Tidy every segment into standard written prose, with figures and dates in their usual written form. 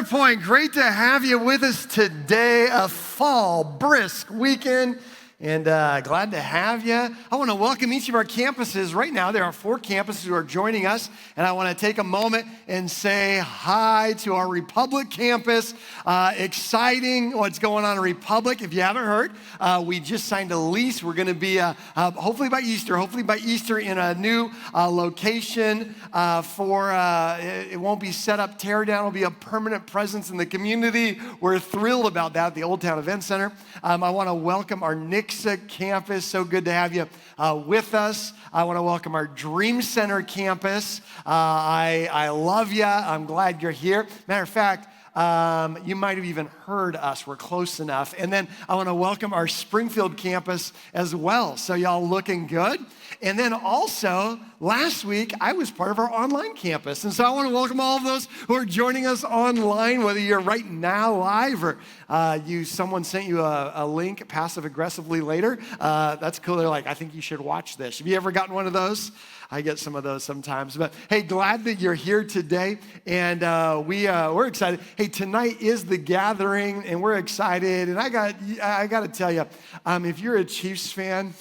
Centerpoint, great to have you with us today. A fall brisk weekend, and glad to have you. I want to welcome each of our campuses. Right now, there are 4 campuses who are joining us, and I want to take a moment and say hi to our Republic campus. Exciting what's going on in Republic. If you haven't heard, we just signed a lease. We're going to be, hopefully by Easter, in a new location it won't be set up tear down. It'll be a permanent presence in the community. We're thrilled about that, the Old Town Event Center. I want to welcome our Nixa campus. So good to have you with us. I want to welcome our Dream Center campus. I love you. I'm glad you're here. Matter of fact, you might have even heard us. We're close enough. And then I want to welcome our Springfield campus as well. So y'all looking good. And then also, last week, I was part of our online campus. And so I want to welcome all of those who are joining us online, whether you're right now live or someone sent you a link passive-aggressively later. That's cool. They're like, I think you should watch this. Have you ever gotten one of those? I get some of those sometimes. But hey, glad that you're here today. And we're excited. Hey, tonight is the gathering, and we're excited. And I got to tell you, if you're a Chiefs fan,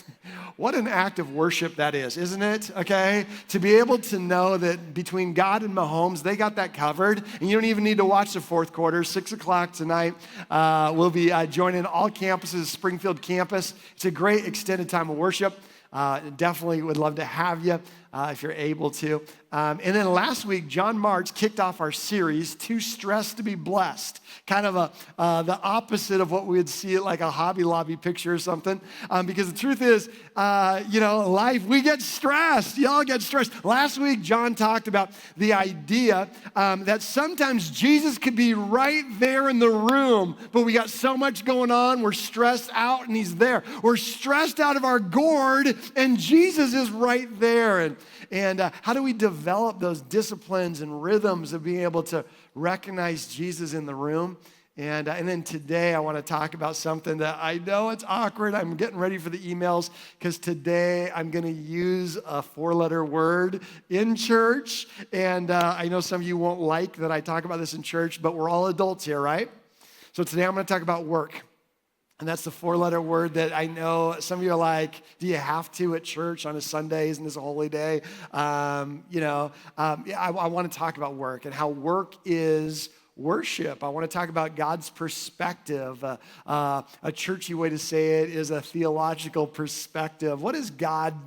what an act of worship that is, isn't it? Okay? To be able to know that between God and Mahomes, they got that covered, and you don't even need to watch the fourth quarter. 6 o'clock tonight, we'll be joining all campuses, Springfield campus. It's a great extended time of worship. Definitely would love to have you if you're able to. And then last week, John March kicked off our series, Too Stressed to be Blessed. Kind of the opposite of what we would see at like a Hobby Lobby picture or something. Because the truth is, life, we get stressed. Y'all get stressed. Last week, John talked about the idea that sometimes Jesus could be right there in the room, but we got so much going on, we're stressed out and he's there. We're stressed out of our gourd and Jesus is right there. And how do we develop those disciplines and rhythms of being able to recognize Jesus in the room? And then today I want to talk about something that I know it's awkward. I'm getting ready for the emails because today I'm going to use a 4-letter word in church. And I know some of you won't like that I talk about this in church, but we're all adults here, right? So today I'm going to talk about work. And that's the 4-letter word that I know some of you are like, do you have to at church on a Sunday? Isn't this a holy day? I want to talk about work and how work is worship. I want to talk about God's perspective. A churchy way to say it is a theological perspective. What does God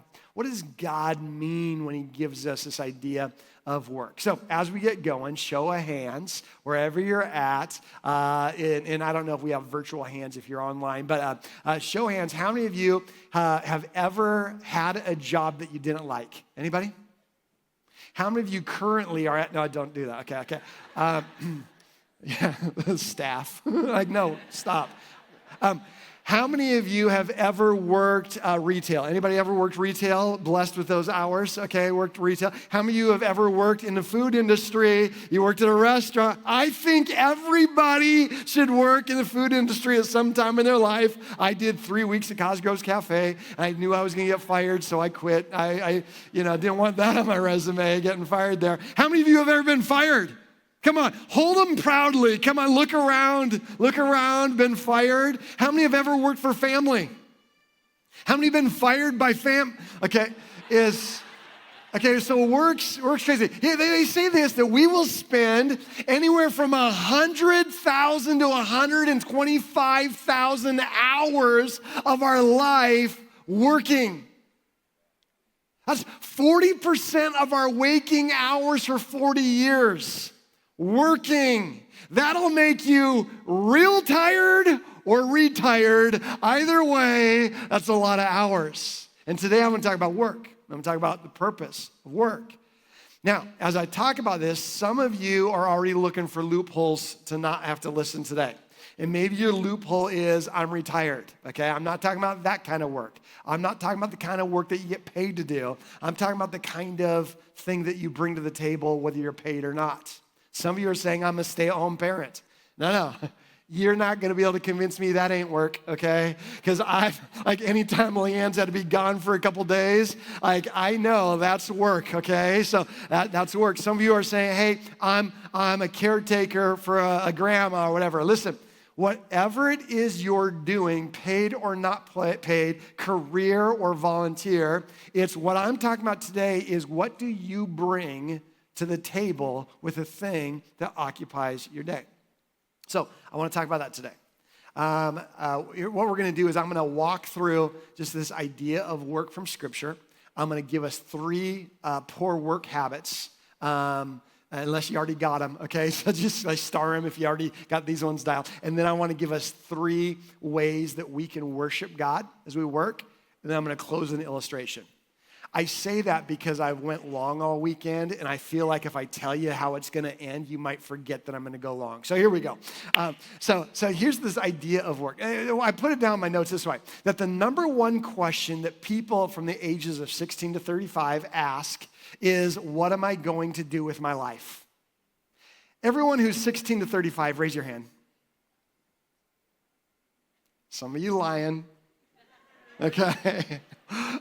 mean when he gives us this idea of work? So as we get going, show of hands wherever you're at. And I don't know if we have virtual hands if you're online, but show of hands. How many of you have ever had a job that you didn't like? Anybody? How many of you currently are at, no, don't do that. Okay. Yeah, staff. Like, no, stop. How many of you have ever worked retail? Anybody ever worked retail? Blessed with those hours? Okay, worked retail. How many of you have ever worked in the food industry? You worked at a restaurant? I think everybody should work in the food industry at some time in their life. I did 3 weeks at Cosgrove's Cafe. I knew I was going to get fired, so I quit. I didn't want that on my resume, getting fired there. How many of you have ever been fired? Come on, hold them proudly. Come on, look around, been fired. How many have ever worked for family? How many have been fired by so works crazy. They say this, that we will spend anywhere from 100,000 to 125,000 hours of our life working. That's 40% of our waking hours for 40 years. Working. That'll make you real tired or retired. Either way, that's a lot of hours. And today I'm going to talk about work. I'm going to talk about the purpose of work. Now, as I talk about this, some of you are already looking for loopholes to not have to listen today. And maybe your loophole is, I'm retired, okay? I'm not talking about that kind of work. I'm not talking about the kind of work that you get paid to do. I'm talking about the kind of thing that you bring to the table, whether you're paid or not. Some of you are saying, I'm a stay-at-home parent. No. You're not gonna be able to convince me that ain't work, okay? Because anytime Leanne's had to be gone for a couple days, I know that's work, okay? So that's work. Some of you are saying, hey, I'm a caretaker for a grandma or whatever. Listen, whatever it is you're doing, paid or not paid, career or volunteer, it's what I'm talking about today is what do you bring to the table with a thing that occupies your day? So I want to talk about that today. What we're going to do is I'm going to walk through just this idea of work from Scripture. I'm going to give us 3 poor work habits, unless you already got them, okay? So just star them if you already got these ones dialed. And then I want to give us 3 ways that we can worship God as we work. And then I'm going to close with an illustration. I say that because I went long all weekend, and I feel like if I tell you how it's going to end, you might forget that I'm going to go long. So here we go. So here's this idea of work. I put it down in my notes this way, that the number one question that people from the ages of 16 to 35 ask is, what am I going to do with my life? Everyone who's 16 to 35, raise your hand. Some of you lying. Okay.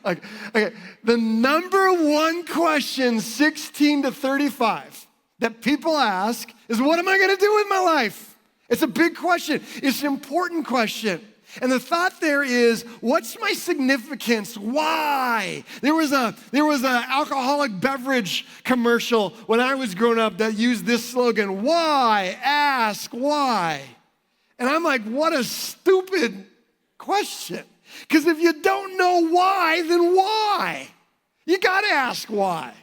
Okay. The number one question, 16 to 35, that people ask is, what am I going to do with my life? It's a big question. It's an important question. And the thought there is, what's my significance? Why? There was an alcoholic beverage commercial when I was growing up that used this slogan, why? Ask why. And I'm like, what a stupid question. Because if you don't know why, then why? You got to ask why.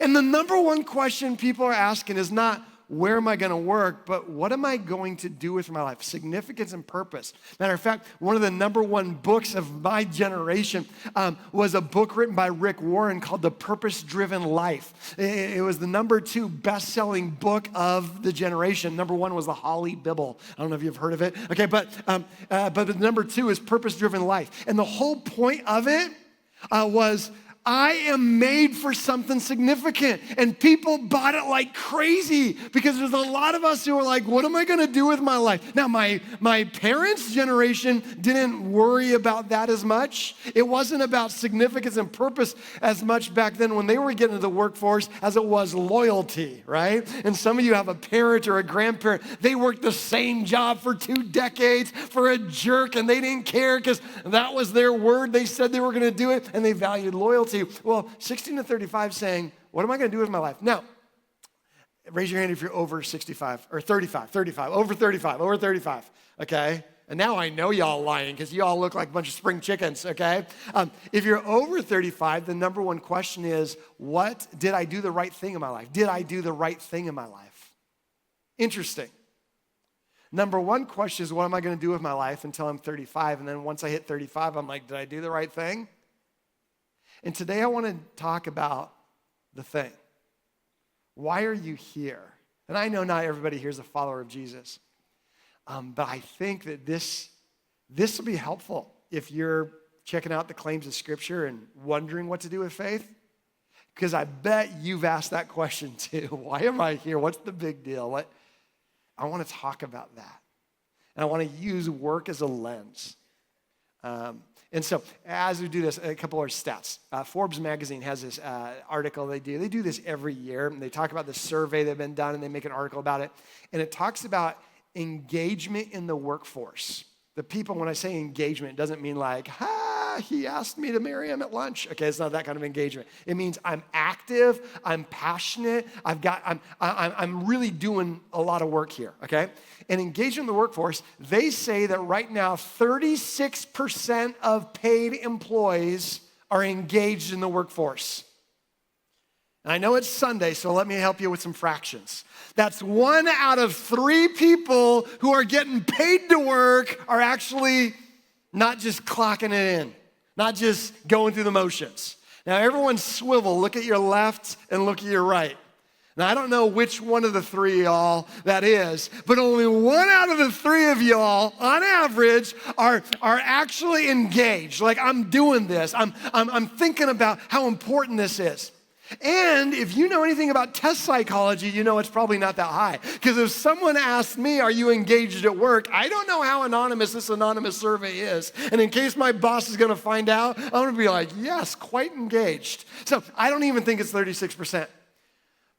And the number one question people are asking is not, where am I going to work, but what am I going to do with my life? Significance and purpose. Matter of fact, one of the number one books of my generation was a book written by Rick Warren called The Purpose-Driven Life. It was the number 2 best-selling book of the generation. Number 1 was The Holly Bible. I don't know if you've heard of it. Okay, but the number 2 is Purpose-Driven Life. And the whole point of it was, I am made for something significant. And people bought it like crazy because there's a lot of us who are like, what am I going to do with my life? Now, my parents' generation didn't worry about that as much. It wasn't about significance and purpose as much back then when they were getting into the workforce as it was loyalty, right? And some of you have a parent or a grandparent. They worked the same job for 2 decades for a jerk, and they didn't care because that was their word. They said they were going to do it, and they valued loyalty. Well, 16 to 35 saying, what am I going to do with my life? Now, raise your hand if you're over 65 or 35, over 35, okay? And now I know y'all lying because y'all look like a bunch of spring chickens, okay? If you're over 35, the number one question is, did I do the right thing in my life? Did I do the right thing in my life? Interesting. Number one question is, what am I going to do with my life until I'm 35? And then once I hit 35, I'm like, did I do the right thing? And today I want to talk about the thing. Why are you here? And I know not everybody here is a follower of Jesus, but I think that this will be helpful if you're checking out the claims of Scripture and wondering what to do with faith, because I bet you've asked that question too. Why am I here? What's the big deal? I want to talk about that. And I want to use work as a lens. And so as we do this, a couple of stats. Forbes magazine has this article they do. They do this every year, and they talk about the survey that's been done, and they make an article about it. And it talks about engagement in the workforce. The people, when I say engagement, it doesn't mean like, he asked me to marry him at lunch. Okay, it's not that kind of engagement. It means I'm active, I'm passionate, I'm really doing a lot of work here, okay? And engagement in the workforce, they say that right now 36% of paid employees are engaged in the workforce. And I know it's Sunday, so let me help you with some fractions. That's 1 out of 3 people who are getting paid to work are actually not just clocking it in, not just going through the motions. Now, everyone swivel, look at your left and look at your right. Now, I don't know which one of the 3 of y'all that is, but only 1 out of the 3 of y'all, on average, are actually engaged. Like, I'm doing this. I'm thinking about how important this is. And if you know anything about test psychology, you know it's probably not that high. Because if someone asked me, are you engaged at work? I don't know how anonymous this anonymous survey is. And in case my boss is gonna find out, I'm gonna be like, yes, quite engaged. So I don't even think it's 36%.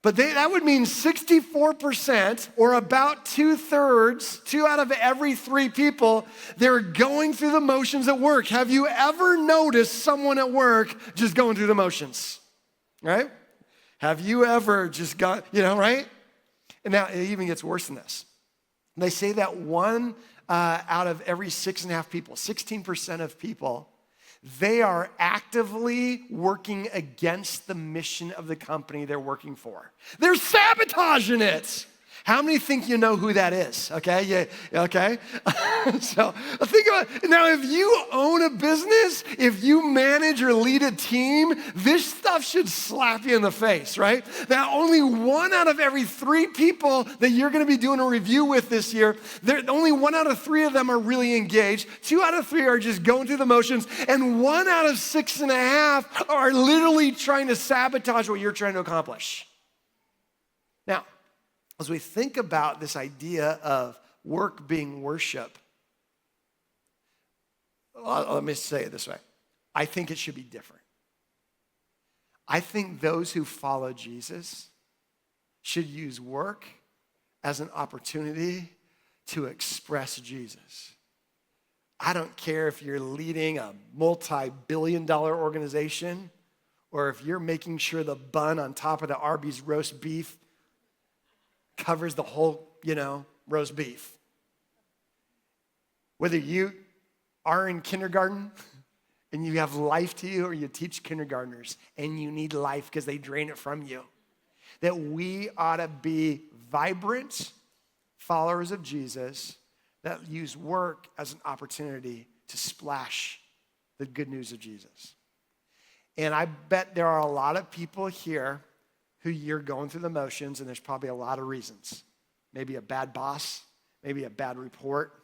But that would mean 64%, or about 2/3, 2 out of every 3 people, they're going through the motions at work. Have you ever noticed someone at work just going through the motions, right? Have you ever just got, right? And now it even gets worse than this. They say that 1 out of every 6.5 people, 16% of people, they are actively working against the mission of the company they're working for. They're sabotaging it. How many think you know who that is? Okay, yeah, okay. So think about it. Now, if you own a business, if you manage or lead a team, this stuff should slap you in the face, right? Now, only 1 out of every 3 people that you're gonna be doing a review with this year, only 1 out of 3 of them are really engaged. 2 out of 3 are just going through the motions, and 1 out of 6.5 are literally trying to sabotage what you're trying to accomplish. Now, as we think about this idea of work being worship, let me say it this way. I think it should be different. I think those who follow Jesus should use work as an opportunity to express Jesus. I don't care if you're leading a multi-billion-dollar organization or if you're making sure the bun on top of the Arby's roast beef covers the whole, roast beef. Whether you are in kindergarten and you have life to you, or you teach kindergartners and you need life because they drain it from you, that we ought to be vibrant followers of Jesus that use work as an opportunity to splash the good news of Jesus. And I bet there are a lot of people here who you're going through the motions, and there's probably a lot of reasons. Maybe a bad boss, maybe a bad report,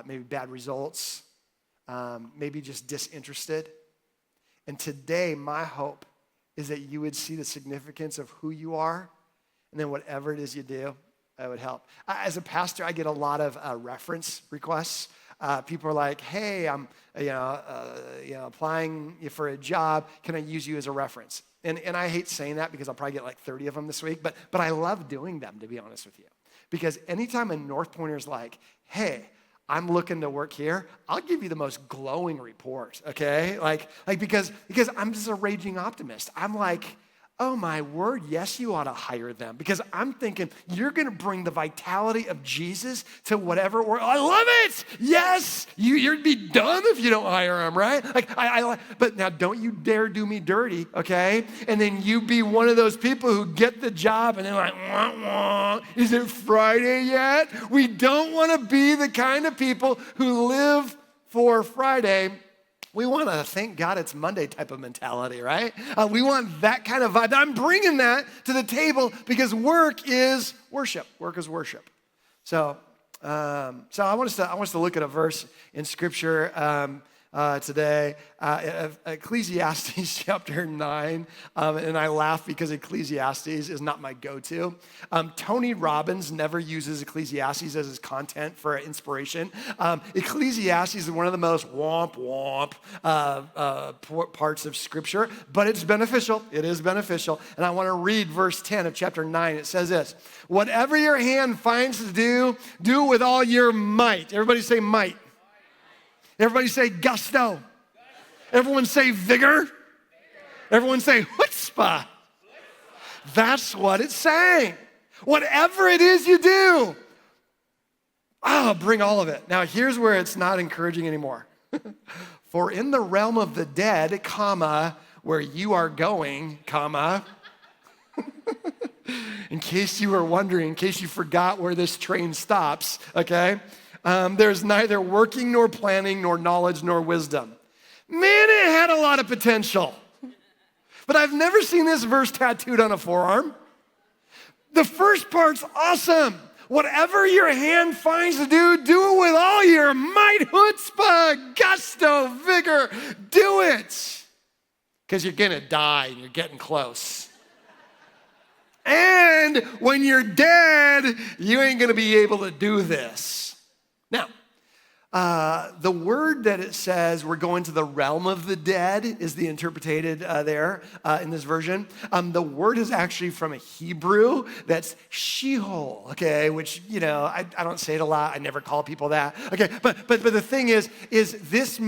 maybe bad results, maybe just disinterested. And today, my hope is that you would see the significance of who you are, and then whatever it is you do, that would help. As a pastor, I get a lot of reference requests. People are like, hey, I'm applying for a job. Can I use you as a reference? And I hate saying that because I'll probably get like 30 of them this week, but I love doing them, to be honest with you. Because anytime a North Pointer's like, hey, I'm looking to work here, I'll give you the most glowing report, okay? Like because I'm just a raging optimist. I'm like, oh my word, yes, you ought to hire them. Because I'm thinking you're gonna bring the vitality of Jesus to whatever work. I love it, yes. You'd be dumb if you don't hire them, right? But now don't you dare do me dirty, okay? And then you be one of those people who get the job and they're like, wah, wah. Is it Friday yet? We don't wanna be the kind of people who live for Friday. We want to thank God it's Monday type of mentality, right? We want that kind of vibe. I'm bringing that to the table because work is worship. Work is worship. So I want us to look at a verse in Scripture today, Ecclesiastes chapter 9, and I laugh because Ecclesiastes is not my go-to. Tony Robbins never uses Ecclesiastes as his content for inspiration. Ecclesiastes is one of the most womp parts of Scripture, but it's beneficial. It is beneficial, and I want to read verse 10 of chapter 9. It says this: whatever your hand finds to do, do it with all your might. Everybody say might. Everybody say gusto. Everyone say vigor. Everyone say chutzpah. That's what it's saying. Whatever it is you do, bring all of it. Now, here's where it's not encouraging anymore. For in the realm of the dead, comma, where you are going, comma, in case you were wondering, in case you forgot where this train stops, okay? There's neither working nor planning nor knowledge nor wisdom. Man, it had a lot of potential. But I've never seen this verse tattooed on a forearm. The first part's awesome. Whatever your hand finds to do, do it with all your might, chutzpah, gusto, vigor. Do it. because you're gonna die and you're getting close. And when you're dead, you ain't gonna be able to do this. Now, the word that it says we're going to the realm of the dead is the interpreted there in this version. The word is actually from a Hebrew that's Sheol, okay, which, I don't say it a lot. I never call people that, okay? But the thing is this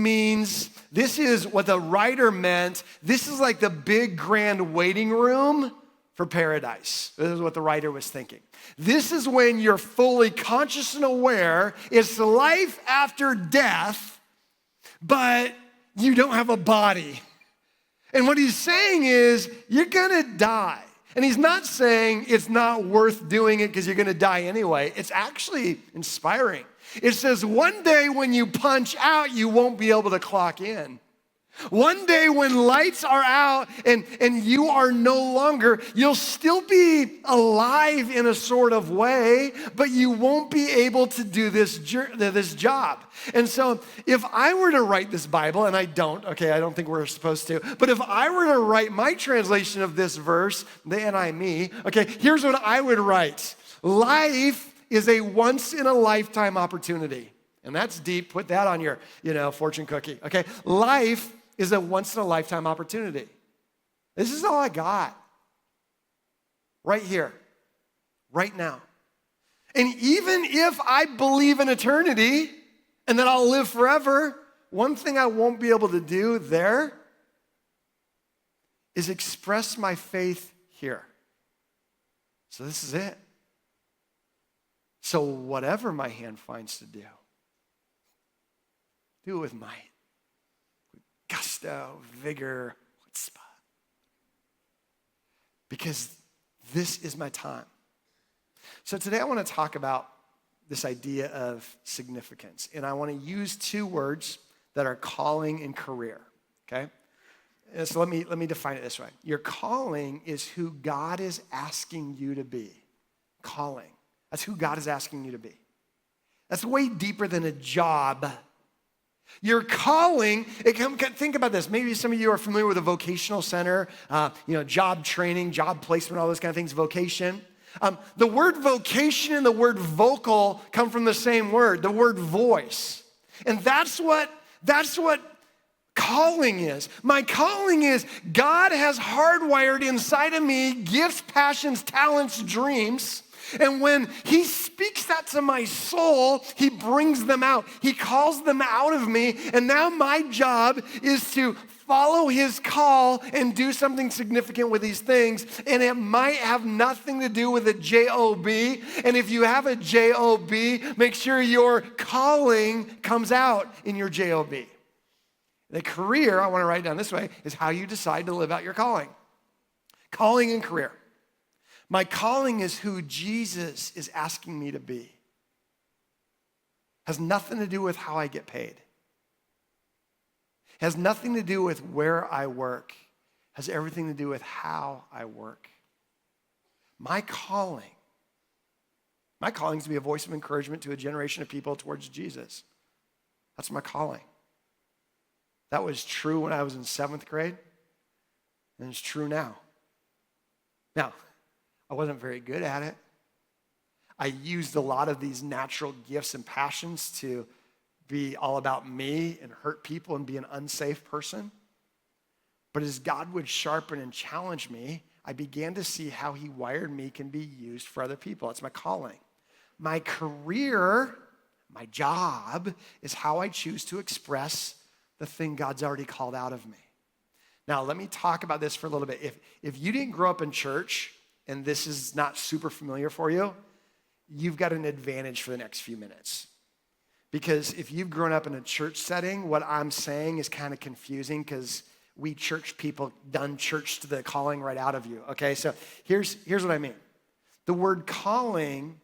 is what the writer meant. This is like the big grand waiting room for paradise. This is what the writer was thinking. This is when you're fully conscious and aware. It's life after death, but you don't have a body. And what he's saying is, you're gonna die. And he's not saying it's not worth doing it because you're gonna die anyway. It's actually inspiring. It says one day when you punch out, you won't be able to clock in. One day when lights are out and you are no longer, you'll still be alive in a sort of way, but you won't be able to do this job. And so if I were to write this Bible, and I don't, okay, I don't think we're supposed to, but if I were to write my translation of this verse, the NIME, okay, here's what I would write. Life is a once in a lifetime opportunity. And that's deep. Put that on your, fortune cookie, okay? Life is a once-in-a-lifetime opportunity. This is all I got. Right here. Right now. And even if I believe in eternity and that I'll live forever, one thing I won't be able to do there is express my faith here. So this is it. So whatever my hand finds to do it with might. Gusto, vigor, chutzpah. Because this is my time. So today I want to talk about this idea of significance. And I want to use two words that are calling and career, okay? And so let me define it this way. Your calling is who God is asking you to be. Calling. That's who God is asking you to be. That's way deeper than a job. Your calling, think about this. Maybe some of you are familiar with a vocational center, job training, job placement, all those kind of things, vocation. The word vocation and the word vocal come from the same word, the word voice. And that's what calling is. My calling is God has hardwired inside of me gifts, passions, talents, dreams. And when he speaks that to my soul, he brings them out. He calls them out of me. And now my job is to follow his call and do something significant with these things. And it might have nothing to do with a job. And if you have a job, make sure your calling comes out in your job. The career, I want to write it down this way, is how you decide to live out your calling. Calling and career. My calling is who Jesus is asking me to be. Has nothing to do with how I get paid. Has nothing to do with where I work. Has everything to do with how I work. My calling is to be a voice of encouragement to a generation of people towards Jesus. That's my calling. That was true when I was in 7th grade, and it's true now. Now, I wasn't very good at it. I used a lot of these natural gifts and passions to be all about me and hurt people and be an unsafe person. But as God would sharpen and challenge me, I began to see how he wired me can be used for other people. It's my calling. My career, my job, is how I choose to express the thing God's already called out of me. Now, let me talk about this for a little bit. If you didn't grow up in church, and this is not super familiar for you, you've got an advantage for the next few minutes. Because if you've grown up in a church setting, what I'm saying is kind of confusing because we church people done church to the calling right out of you, okay? So here's what I mean. The word calling,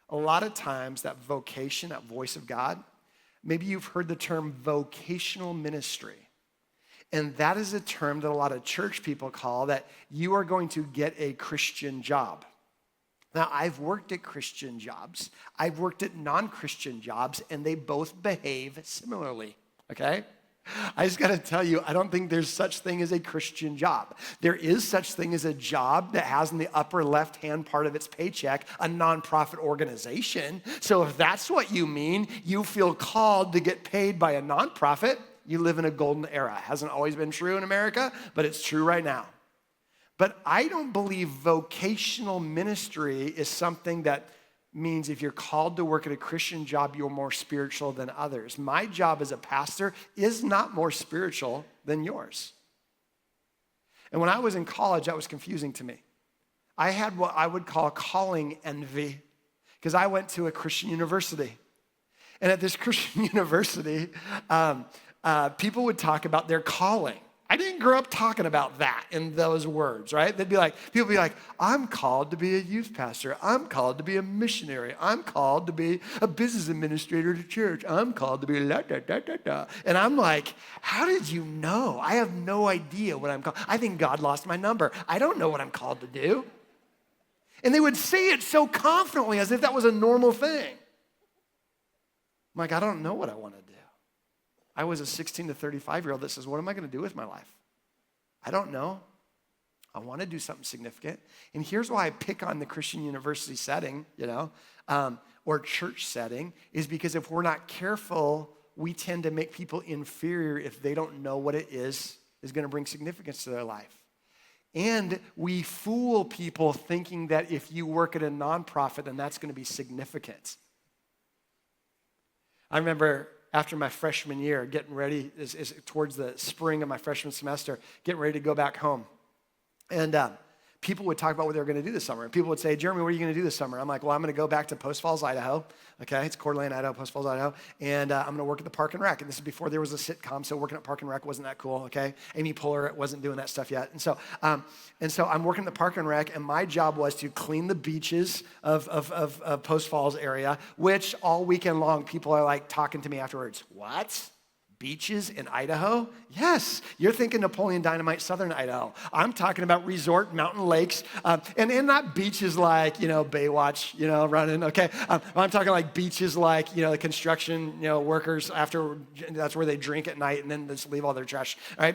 a lot of times that vocation, that voice of God, maybe you've heard the term vocational ministry. And that is a term that a lot of church people call that you are going to get a Christian job. Now, I've worked at Christian jobs. I've worked at non-Christian jobs, and they both behave similarly, okay? I just got to tell you, I don't think there's such thing as a Christian job. There is such thing as a job that has in the upper left-hand part of its paycheck a nonprofit organization. So if that's what you mean, you feel called to get paid by a nonprofit, you live in a golden era. It hasn't always been true in America, but it's true right now. But I don't believe vocational ministry is something that means if you're called to work at a Christian job, you're more spiritual than others. My job as a pastor is not more spiritual than yours. And when I was in college, that was confusing to me. I had what I would call calling envy because I went to a Christian university. And at this Christian university, people would talk about their calling. I didn't grow up talking about that in those words, right? People would be like, I'm called to be a youth pastor. I'm called to be a missionary. I'm called to be a business administrator to church. I'm called to be la-da-da-da-da. And I'm like, how did you know? I have no idea what I'm called. I think God lost my number. I don't know what I'm called to do. And they would say it so confidently as if that was a normal thing. I'm like, I don't know what I want to do. I was a 16 to 35-year-old that says, what am I going to do with my life? I don't know. I want to do something significant. And here's why I pick on the Christian university setting, or church setting, is because if we're not careful, we tend to make people inferior if they don't know what it is going to bring significance to their life. And we fool people thinking that if you work at a nonprofit, then that's going to be significant. I remember after my freshman year, getting ready, is towards the spring of my freshman semester, getting ready to go back home. And people would talk about what they were going to do this summer. And people would say, Jeremy, what are you going to do this summer? I'm like, well, I'm going to go back to Post Falls, Idaho. Okay, it's Coeur d'Alene, Idaho, Post Falls, Idaho. And I'm going to work at the Park and Rec. And this is before there was a sitcom, so working at Park and Rec wasn't that cool, okay? Amy Poehler wasn't doing that stuff yet. And so I'm working at the Park and Rec, and my job was to clean the beaches of Post Falls area, which all weekend long, people are like talking to me afterwards. What? Beaches in Idaho? Yes, you're thinking Napoleon Dynamite, Southern Idaho. I'm talking about resort mountain lakes, and not beaches like, Baywatch, running, okay? I'm talking like beaches like, the construction, workers after, that's where they drink at night and then just leave all their trash, all right?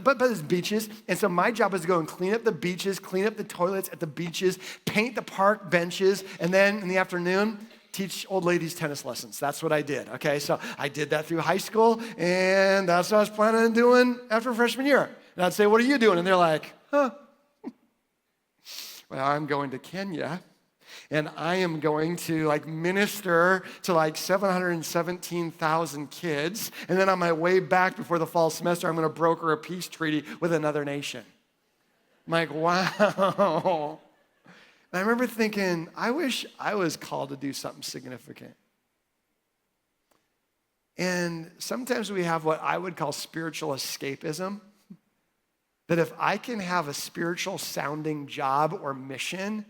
But it's beaches, and so my job is to go and clean up the beaches, clean up the toilets at the beaches, paint the park benches, and then in the afternoon, teach old ladies tennis lessons. That's what I did, okay? So I did that through high school, and that's what I was planning on doing after freshman year. And I'd say, what are you doing? And they're like, well, I'm going to Kenya, and I am going to minister to 717,000 kids, and then on my way back before the fall semester, I'm going to broker a peace treaty with another nation. I'm like, wow. And I remember thinking, I wish I was called to do something significant. And sometimes we have what I would call spiritual escapism. That if I can have a spiritual sounding job or mission,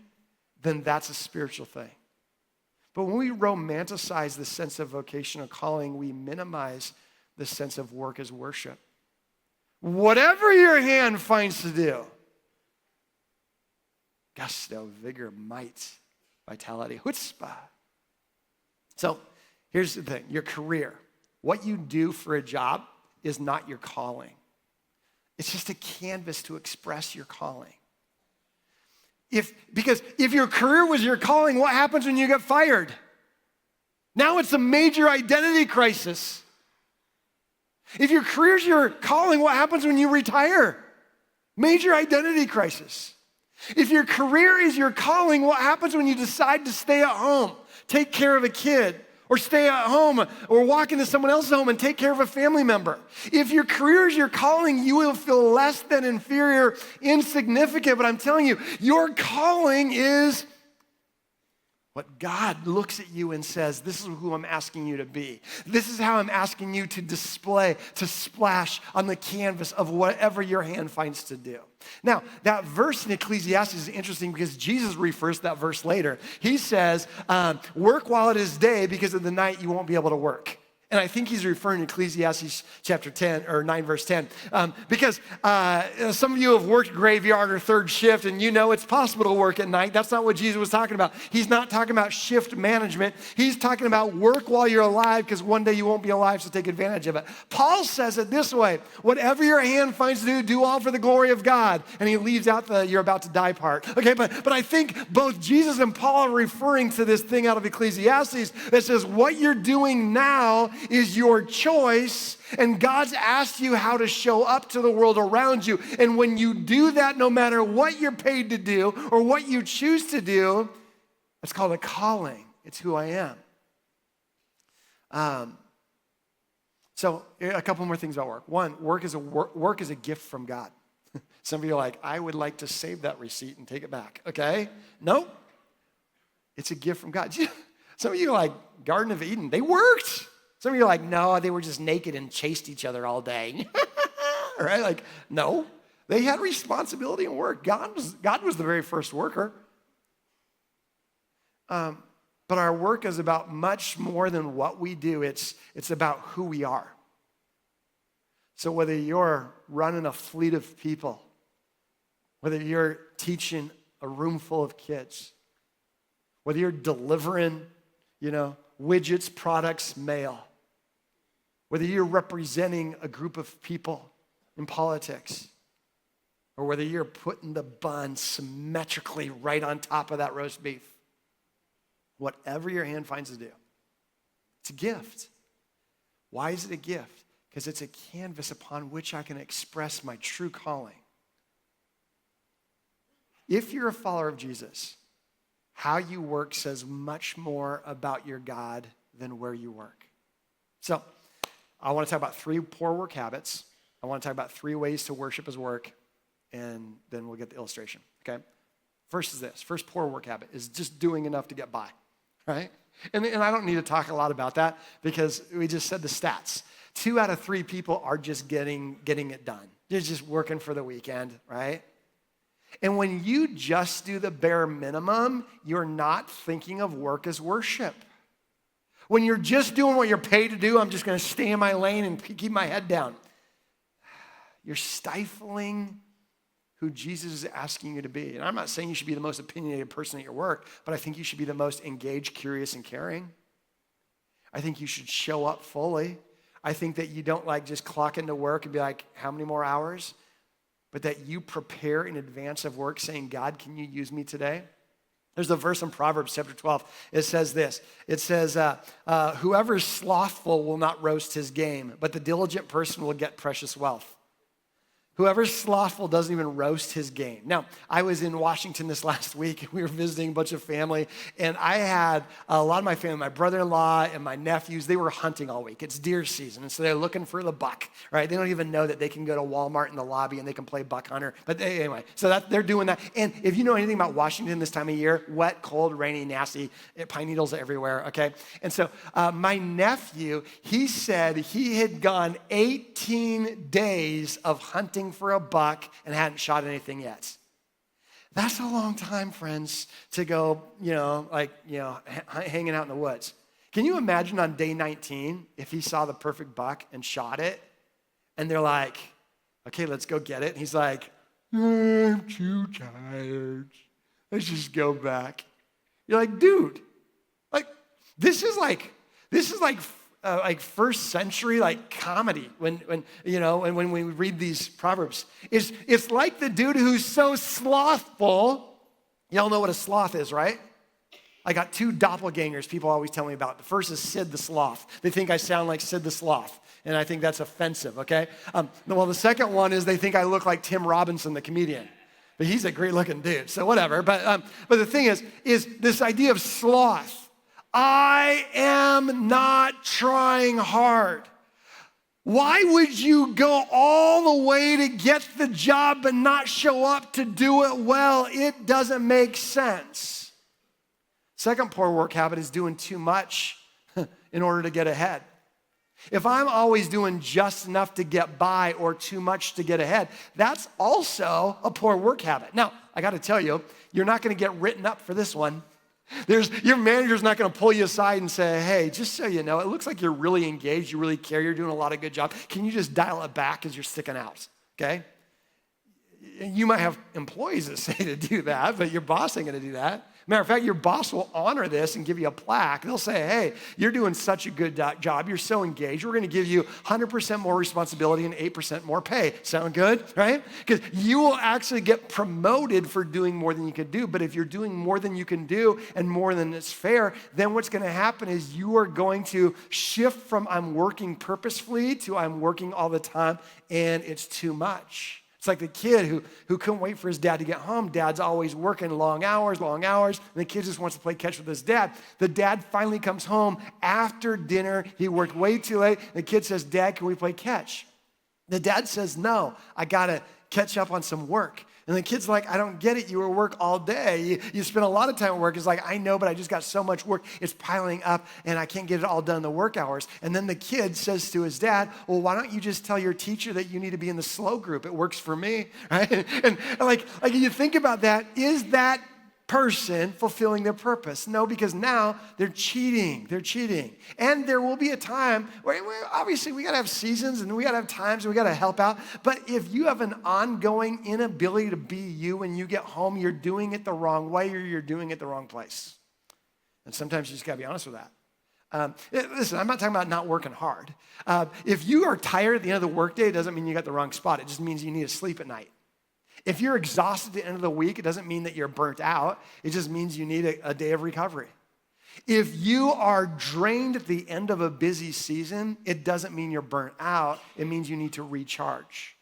then that's a spiritual thing. But when we romanticize the sense of vocational calling, we minimize the sense of work as worship. Whatever your hand finds to do, gusto, vigor, might, vitality, chutzpah. So here's the thing, your career, what you do for a job is not your calling. It's just a canvas to express your calling. Because if your career was your calling, what happens when you get fired? Now it's a major identity crisis. If your career's your calling, what happens when you retire? Major identity crisis. If your career is your calling, what happens when you decide to stay at home, take care of a kid, or stay at home, or walk into someone else's home and take care of a family member? If your career is your calling, you will feel less than inferior, insignificant. But I'm telling you, your calling is what God looks at you and says, this is who I'm asking you to be. This is how I'm asking you to display, to splash on the canvas of whatever your hand finds to do. Now, that verse in Ecclesiastes is interesting because Jesus refers to that verse later. He says, work while it is day because of the night you won't be able to work. And I think he's referring to Ecclesiastes chapter 10 or 9, verse 10. Because some of you have worked graveyard or third shift and you know it's possible to work at night. That's not what Jesus was talking about. He's not talking about shift management. He's talking about work while you're alive because one day you won't be alive, so take advantage of it. Paul says it this way: whatever your hand finds to do, do all for the glory of God. And he leaves out the you're about to die part. Okay, but I think both Jesus and Paul are referring to this thing out of Ecclesiastes that says what you're doing now is your choice, and God's asked you how to show up to the world around you. And when you do that, no matter what you're paid to do or what you choose to do, it's called a calling. It's who I am. So a couple more things about work. One, work is a gift from God. Some of you are like, I would like to save that receipt and take it back. Okay? No, it's a gift from God. Some of you are like, Garden of Eden, they worked. Some of you are like, no, they were just naked and chased each other all day. Right? Like, no, they had responsibility and work. God was the very first worker. But our work is about much more than what we do. It's about who we are. So whether you're running a fleet of people, whether you're teaching a room full of kids, whether you're delivering, widgets, products, mail, whether you're representing a group of people in politics, or whether you're putting the bun symmetrically right on top of that roast beef, whatever your hand finds to do, it's a gift. Why is it a gift? Because it's a canvas upon which I can express my true calling. If you're a follower of Jesus, how you work says much more about your God than where you work. So, I want to talk about 3 poor work habits. I want to talk about 3 ways to worship as work, and then we'll get the illustration, okay? First is this. First poor work habit is just doing enough to get by, right? And I don't need to talk a lot about that because we just said the stats. 2 out of 3 people are just getting it done. They're just working for the weekend, right? And when you just do the bare minimum, you're not thinking of work as worship. When you're just doing what you're paid to do, I'm just going to stay in my lane and keep my head down. You're stifling who Jesus is asking you to be. And I'm not saying you should be the most opinionated person at your work, but I think you should be the most engaged, curious, and caring. I think you should show up fully. I think that you don't just clock into work and be like, how many more hours? But that you prepare in advance of work saying, God, can you use me today? There's a verse in Proverbs chapter 12. It says this. It says, whoever is slothful will not roast his game, but the diligent person will get precious wealth. Whoever's slothful doesn't even roast his game. Now, I was in Washington this last week. We were visiting a bunch of family, and I had a lot of my family, my brother-in-law and my nephews, they were hunting all week. It's deer season, and so they're looking for the buck, right? They don't even know that they can go to Walmart in the lobby and they can play buck hunter. But anyway, so they're doing that. And if you know anything about Washington this time of year, wet, cold, rainy, nasty, pine needles everywhere, okay? And so my nephew, he said he had gone 18 days of hunting for a buck and hadn't shot anything yet. That's a long time, friends, to go, hanging out in the woods. Can you imagine on day 19 if he saw the perfect buck and shot it? And they're like, okay, let's go get it. And he's like, I'm too tired. Let's just go back. You're like, dude, this is like first century comedy when we read these proverbs. It's like the dude who's so slothful. Y'all know what a sloth is, right? I got 2 doppelgangers people always tell me about. The first is Sid the Sloth. They think I sound like Sid the Sloth, and I think that's offensive, okay? Well, the second one is they think I look like Tim Robinson, the comedian. But he's a great-looking dude, so whatever. But the thing is this idea of sloth. I am not trying hard. Why would you go all the way to get the job but not show up to do it well? It doesn't make sense. Second poor work habit is doing too much in order to get ahead. If I'm always doing just enough to get by or too much to get ahead, that's also a poor work habit. Now, I got to tell you, you're not going to get written up for this one. Your manager's not going to pull you aside and say, hey, just so you know, it looks like you're really engaged, you really care, you're doing a lot of good job. Can you just dial it back because you're sticking out, okay? You might have employees that say to do that, but your boss ain't going to do that. Matter of fact, your boss will honor this and give you a plaque. They'll say, hey, you're doing such a good job. You're so engaged. We're going to give you 100% more responsibility and 8% more pay. Sound good, right? Because you will actually get promoted for doing more than you could do. But if you're doing more than you can do and more than is fair, then what's going to happen is you are going to shift from I'm working purposefully to I'm working all the time and it's too much. It's like the kid who couldn't wait for his dad to get home. Dad's always working long hours, and the kid just wants to play catch with his dad. The dad finally comes home after dinner. He worked way too late. The kid says, Dad, can we play catch? The dad says, no, I got to catch up on some work. And the kid's like, I don't get it. You were at work all day. You spend a lot of time at work. It's like, I know, but I just got so much work. It's piling up, and I can't get it all done in the work hours. And then the kid says to his dad, well, why don't you just tell your teacher that you need to be in the slow group? It works for me, right? And like you think about that, is that person fulfilling their purpose? No, because now they're cheating. They're cheating. And there will be a time where obviously we got to have seasons and we got to have times and we got to help out. But if you have an ongoing inability to be you when you get home, you're doing it the wrong way or you're doing it the wrong place. And sometimes you just got to be honest with that. Listen, I'm not talking about not working hard. If you are tired at the end of the workday, it doesn't mean you got the wrong spot. It just means you need to sleep at night. If you're exhausted at the end of the week, it doesn't mean that you're burnt out. It just means you need a day of recovery. If you are drained at the end of a busy season, it doesn't mean you're burnt out. It means you need to recharge.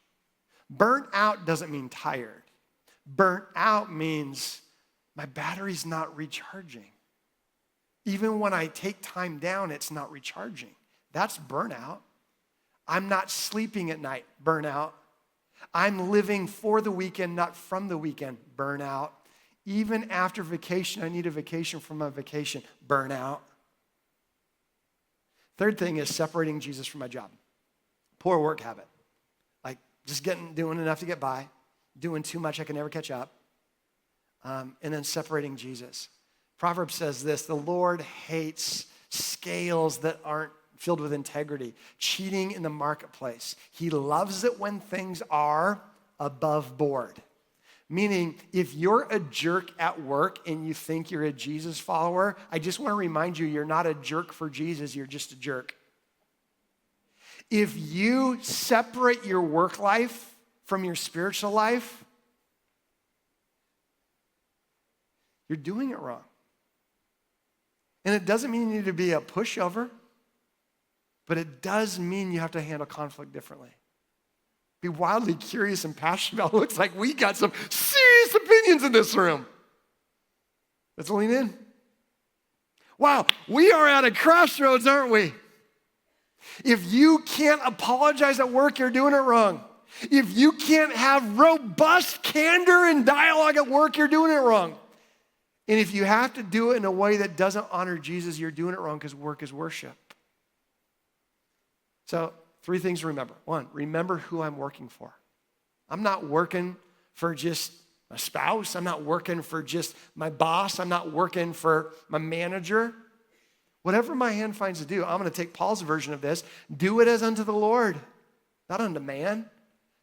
Burnt out doesn't mean tired. Burnt out means my battery's not recharging. Even when I take time down, it's not recharging. That's burnout. I'm not sleeping at night, burnout. I'm living for the weekend, not from the weekend, burnout. Even after vacation, I need a vacation from my vacation, burnout. Third thing is separating Jesus from my job. Poor work habit. Like just doing enough to get by, doing too much, I can never catch up. And then separating Jesus. Proverbs says this, the Lord hates scales that aren't filled with integrity, cheating in the marketplace. He loves it when things are above board. Meaning, if you're a jerk at work and you think you're a Jesus follower, I just want to remind you, you're not a jerk for Jesus, you're just a jerk. If you separate your work life from your spiritual life, you're doing it wrong. And it doesn't mean you need to be a pushover. But it does mean you have to handle conflict differently. Be wildly curious and passionate about it. Looks like we got some serious opinions in this room. Let's lean in. Wow, we are at a crossroads, aren't we? If you can't apologize at work, you're doing it wrong. If you can't have robust candor and dialogue at work, you're doing it wrong. And if you have to do it in a way that doesn't honor Jesus, you're doing it wrong because work is worship. So 3 things to remember. 1, remember who I'm working for. I'm not working for just my spouse. I'm not working for just my boss. I'm not working for my manager. Whatever my hand finds to do, I'm going to take Paul's version of this. Do it as unto the Lord, not unto man.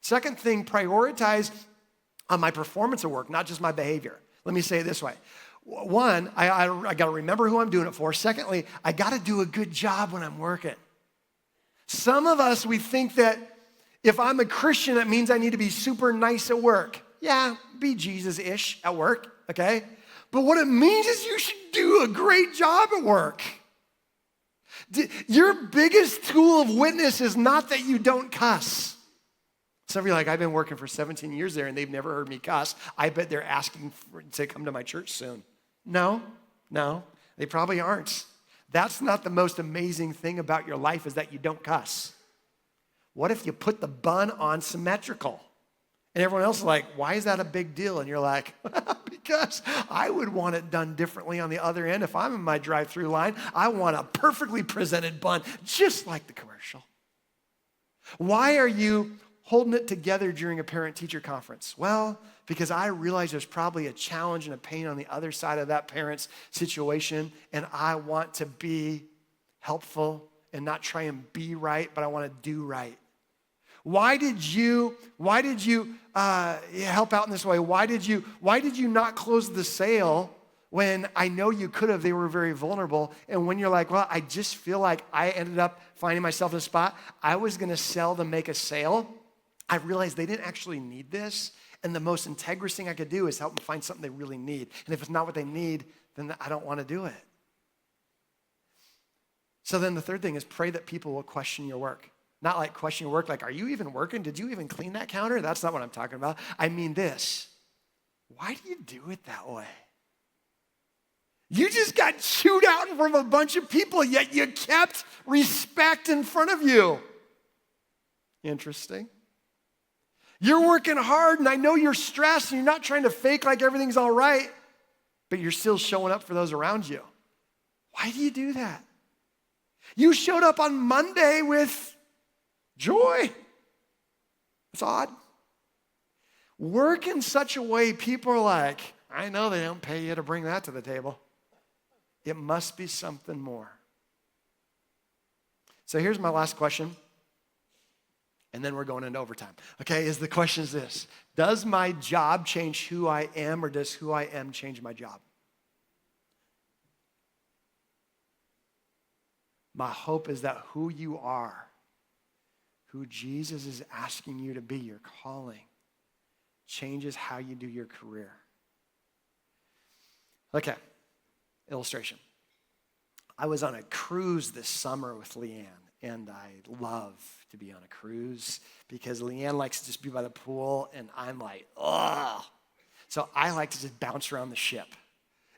Second thing, prioritize on my performance at work, not just my behavior. Let me say it this way. 1, I got to remember who I'm doing it for. Secondly, I got to do a good job when I'm working. Some of us, we think that if I'm a Christian, that means I need to be super nice at work. Yeah, be Jesus-ish at work, okay? But what it means is you should do a great job at work. Your biggest tool of witness is not that you don't cuss. Some of you are like, I've been working for 17 years there and they've never heard me cuss. I bet they're asking to come to my church soon. No, they probably aren't. That's not the most amazing thing about your life is that you don't cuss. What if you put the bun on symmetrical? And everyone else is like, why is that a big deal? And you're like, because I would want it done differently on the other end. If I'm in my drive-through line, I want a perfectly presented bun, just like the commercial. Why are you holding it together during a parent-teacher conference? Well, because I realize there's probably a challenge and a pain on the other side of that parent's situation, and I want to be helpful and not try and be right, but I want to do right. Why did you help out in this way? Why did you not close the sale when I know you could have? They were very vulnerable. And when you're like, well, I just feel like I ended up finding myself in a spot, I was gonna sell to make a sale. I realized they didn't actually need this. And the most integrous thing I could do is help them find something they really need. And if it's not what they need, then I don't wanna do it. So then the third thing is pray that people will question your work. Not like question your work, like, are you even working? Did you even clean that counter? That's not what I'm talking about. I mean this. Why do you do it that way? You just got chewed out in front of a bunch of people, yet you kept respect in front of you. Interesting. You're working hard, and I know you're stressed, and you're not trying to fake like everything's all right, but you're still showing up for those around you. Why do you do that? You showed up on Monday with joy. It's odd. Work in such a way people are like, I know they don't pay you to bring that to the table. It must be something more. So here's my last question, and then we're going into overtime. Okay, the question is this: does my job change who I am, or does who I am change my job? My hope is that who you are, who Jesus is asking you to be, your calling, changes how you do your career. Okay, illustration. I was on a cruise this summer with Leanne, and I love to be on a cruise because Leanne likes to just be by the pool, and I'm like, ugh. So I like to just bounce around the ship.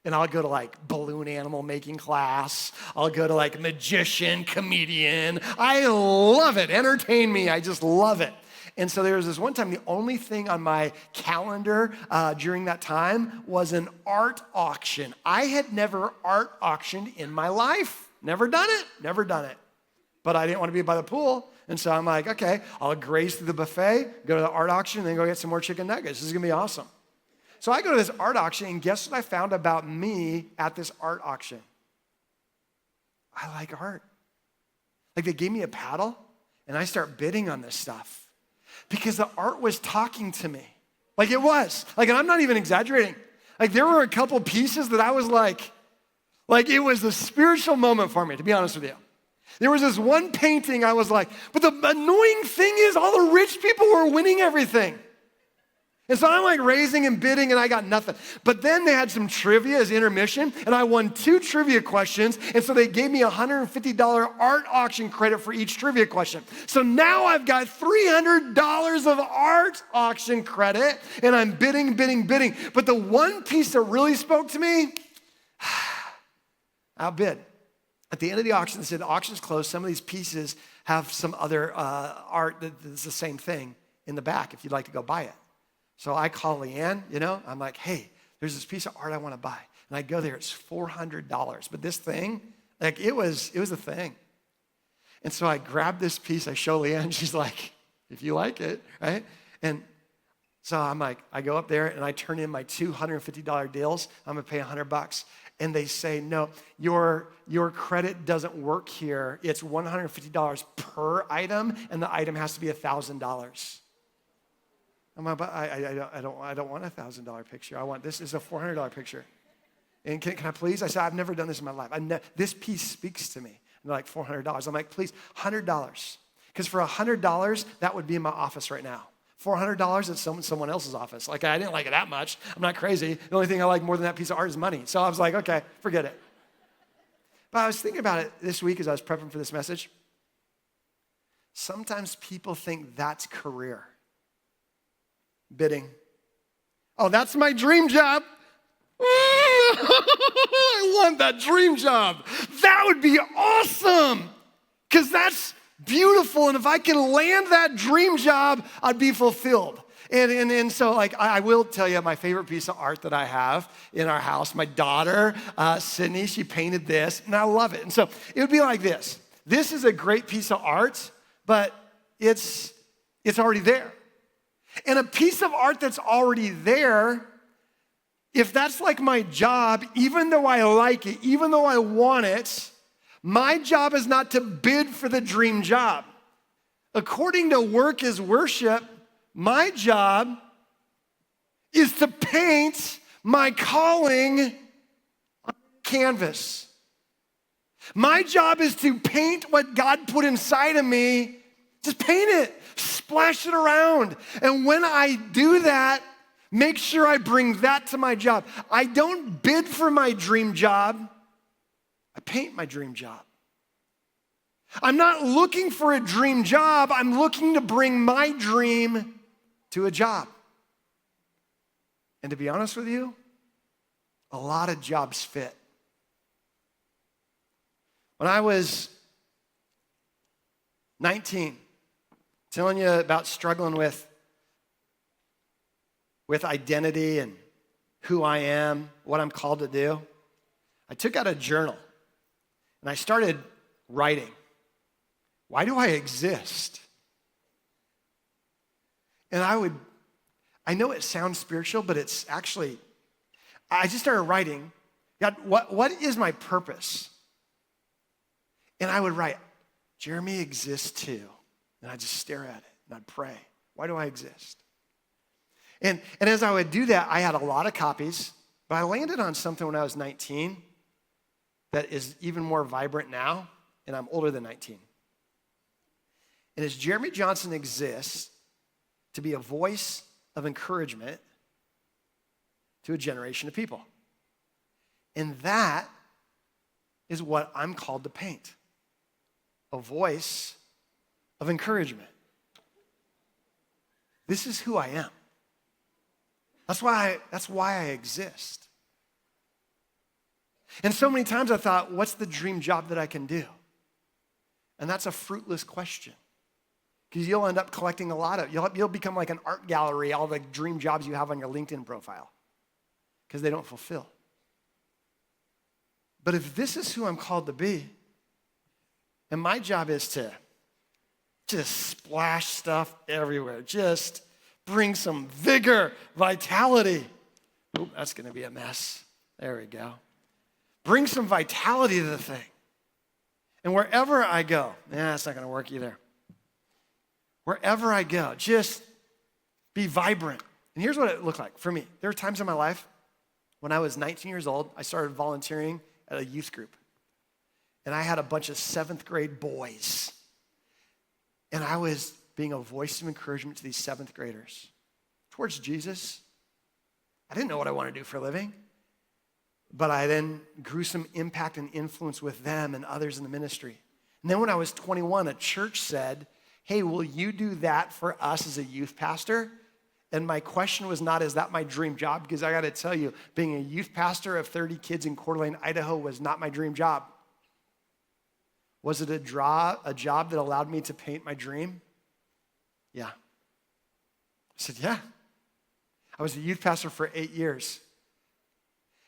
And I'll go to like balloon animal making class. I'll go to like magician, comedian. I love it. Entertain me. I just love it. And so there was this one time, the only thing on my calendar during that time was an art auction. I had never art auctioned in my life. Never done it. But I didn't want to be by the pool. And so I'm like, okay, I'll graze through the buffet, go to the art auction, and then go get some more chicken nuggets. This is gonna be awesome. So I go to this art auction, and guess what I found about me at this art auction? I like art. Like, they gave me a paddle, and I start bidding on this stuff because the art was talking to me. Like, it was. Like, and I'm not even exaggerating. Like, there were a couple pieces that I was like it was a spiritual moment for me, to be honest with you. There was this one painting I was like, but the annoying thing is all the rich people were winning everything. And so I'm like raising and bidding, and I got nothing. But then they had some trivia as intermission, and I won 2 trivia questions, and so they gave me $150 art auction credit for each trivia question. So now I've got $300 of art auction credit, and I'm bidding. But the one piece that really spoke to me, outbid. At the end of the auction, they said, the auction's closed. Some of these pieces have some other art that's the same thing in the back if you'd like to go buy it. So I call Leanne, I'm like, hey, there's this piece of art I want to buy. And I go there, it's $400. But this thing, like it was a thing. And so I grab this piece, I show Leanne, she's like, if you like it, right? And so I'm like, I go up there and I turn in my $250 deals. I'm gonna pay $100. And they say, no, your credit doesn't work here. It's $150 per item, and the item has to be $1,000. I'm like, but I don't want a $1,000 picture. I want this is a $400 picture. And can I please? I said, I've never done this in my life. This piece speaks to me. And they're like, $400. I'm like, please, $100. Because for $100, that would be in my office right now. $400 at someone else's office. Like, I didn't like it that much. I'm not crazy. The only thing I like more than that piece of art is money. So I was like, okay, forget it. But I was thinking about it this week as I was prepping for this message. Sometimes people think that's career. Bidding. Oh, that's my dream job. I want that dream job. That would be awesome. Because that's beautiful. And if I can land that dream job, I'd be fulfilled. And so, like, I will tell you my favorite piece of art that I have in our house. My daughter, Sydney, she painted this, and I love it. And so it would be like this. This is a great piece of art, but it's It's already there. And a piece of art that's already there, if that's like my job, even though I like it, even though I want it, my job is not to bid for the dream job. According to Work is Worship, my job is to paint my calling on canvas. My job is to paint what God put inside of me. Just paint it, splash it around. And when I do that, make sure I bring that to my job. I don't bid for my dream job. I paint my dream job. I'm not looking for a dream job. I'm looking to bring my dream to a job. And to be honest with you, a lot of jobs fit. When I was 19, telling you about struggling with identity and who I am, what I'm called to do, I took out a journal and I started writing. Why do I exist? And I know it sounds spiritual, but it's actually, I just started writing, God, what is my purpose? And I would write, Jeremy exists too. And I'd just stare at it and I'd pray, why do I exist? And as I would do that, I had a lot of copies, but I landed on something when I was 19 that is even more vibrant now, and I'm older than 19. And as Jeremy Johnson exists to be a voice of encouragement to a generation of people. And that is what I'm called to paint. A voice of encouragement. This is who I am. That's why I exist. And so many times I thought, what's the dream job that I can do? And that's a fruitless question. Because you'll end up collecting a lot of, you'll become like an art gallery, all the dream jobs you have on your LinkedIn profile. Because they don't fulfill. But if this is who I'm called to be, and my job is to just splash stuff everywhere, just bring some vigor, vitality. Oop, that's gonna be a mess. There we go. Bring some vitality to the thing. And wherever I go, that's not gonna work either. Wherever I go, just be vibrant. And here's what it looked like for me. There were times in my life when I was 19 years old, I started volunteering at a youth group. And I had a bunch of 7th grade boys. And I was being a voice of encouragement to these 7th graders towards Jesus. I didn't know what I wanted to do for a living, but I then grew some impact and influence with them and others in the ministry. And then when I was 21, a church said, hey, will you do that for us as a youth pastor? And my question was not, is that my dream job? Because I gotta tell you, being a youth pastor of 30 kids in Coeur d'Alene, Idaho was not my dream job. Was it a job that allowed me to paint my dream? Yeah. I said, yeah. I was a youth pastor for 8 years.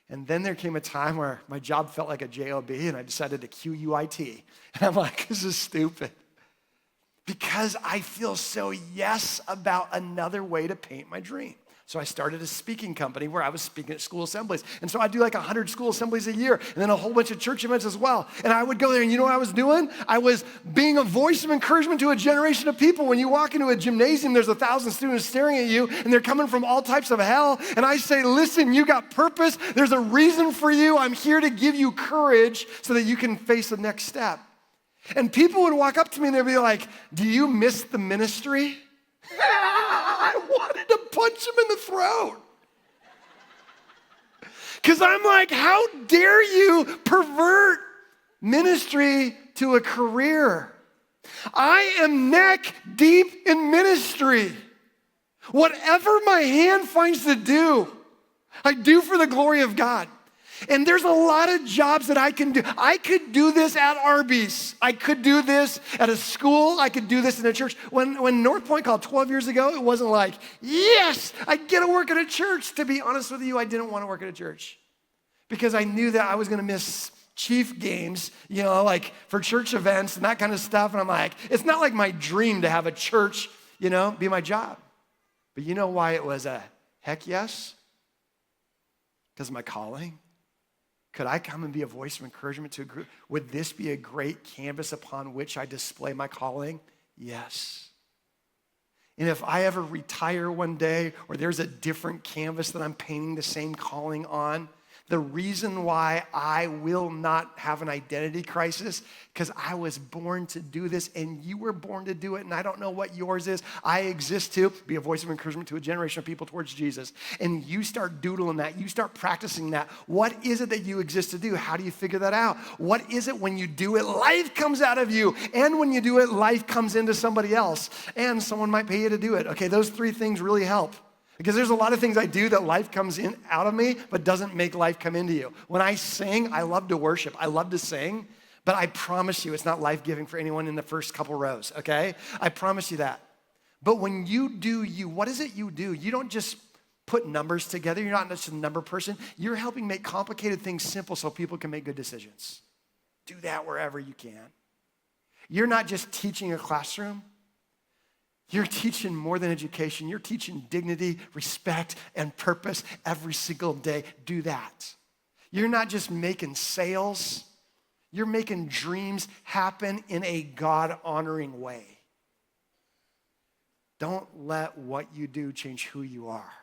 And then there came a time where my job felt like a job, and I decided to QUIT. And I'm like, this is stupid. Because I feel so yes about another way to paint my dream. So I started a speaking company where I was speaking at school assemblies. And so I do like 100 school assemblies a year and then a whole bunch of church events as well. And I would go there and you know what I was doing? I was being a voice of encouragement to a generation of people. When you walk into a gymnasium, there's 1,000 students staring at you and they're coming from all types of hell. And I say, listen, you got purpose. There's a reason for you. I'm here to give you courage so that you can face the next step. And people would walk up to me and they'd be like, do you miss the ministry? I wanted to punch him in the throat. Because I'm like, how dare you pervert ministry to a career? I am neck deep in ministry. Whatever my hand finds to do, I do for the glory of God. And there's a lot of jobs that I can do. I could do this at Arby's. I could do this at a school. I could do this in a church. When North Point called 12 years ago, it wasn't like, yes, I get to work at a church. To be honest with you, I didn't want to work at a church because I knew that I was going to miss chief games, like for church events and that kind of stuff. And I'm like, it's not like my dream to have a church be my job. But you know why it was a heck yes? Because of my calling. Could I come and be a voice of encouragement to a group? Would this be a great canvas upon which I display my calling? Yes. And if I ever retire one day, or there's a different canvas that I'm painting the same calling on, the reason why I will not have an identity crisis, because I was born to do this and you were born to do it, and I don't know what yours is. I exist to be a voice of encouragement to a generation of people towards Jesus. And you start doodling that, you start practicing that. What is it that you exist to do? How do you figure that out? What is it when you do it, life comes out of you, and when you do it, life comes into somebody else, and someone might pay you to do it. Okay, those three things really help. Because there's a lot of things I do that life comes in out of me, but doesn't make life come into you. When I sing, I love to worship. I love to sing, but I promise you it's not life-giving for anyone in the first couple rows, okay? I promise you that. But when you do you, what is it you do? You don't just put numbers together. You're not just a number person. You're helping make complicated things simple so people can make good decisions. Do that wherever you can. You're not just teaching a classroom. You're teaching more than education. You're teaching dignity, respect, and purpose every single day. Do that. You're not just making sales. You're making dreams happen in a God-honoring way. Don't let what you do change who you are.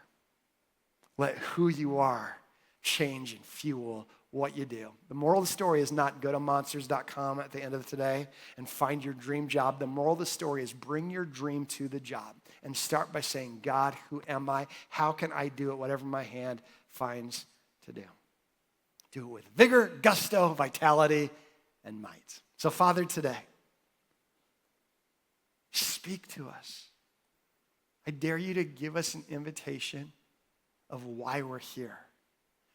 Let who you are change and fuel what you do. The moral of the story is not go to monsters.com at the end of today and find your dream job. The moral of the story is bring your dream to the job and start by saying, God, who am I? How can I do it? Whatever my hand finds to do. Do it with vigor, gusto, vitality, and might. So Father, today, speak to us. I dare you to give us an invitation of why we're here.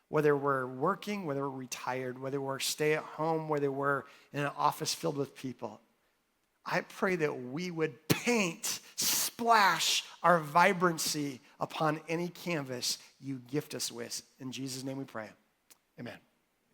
Whether we're working, whether we're retired, whether we're stay at home, whether we're in an office filled with people, I pray that we would paint, splash our vibrancy upon any canvas you gift us with. In Jesus' name we pray. Amen.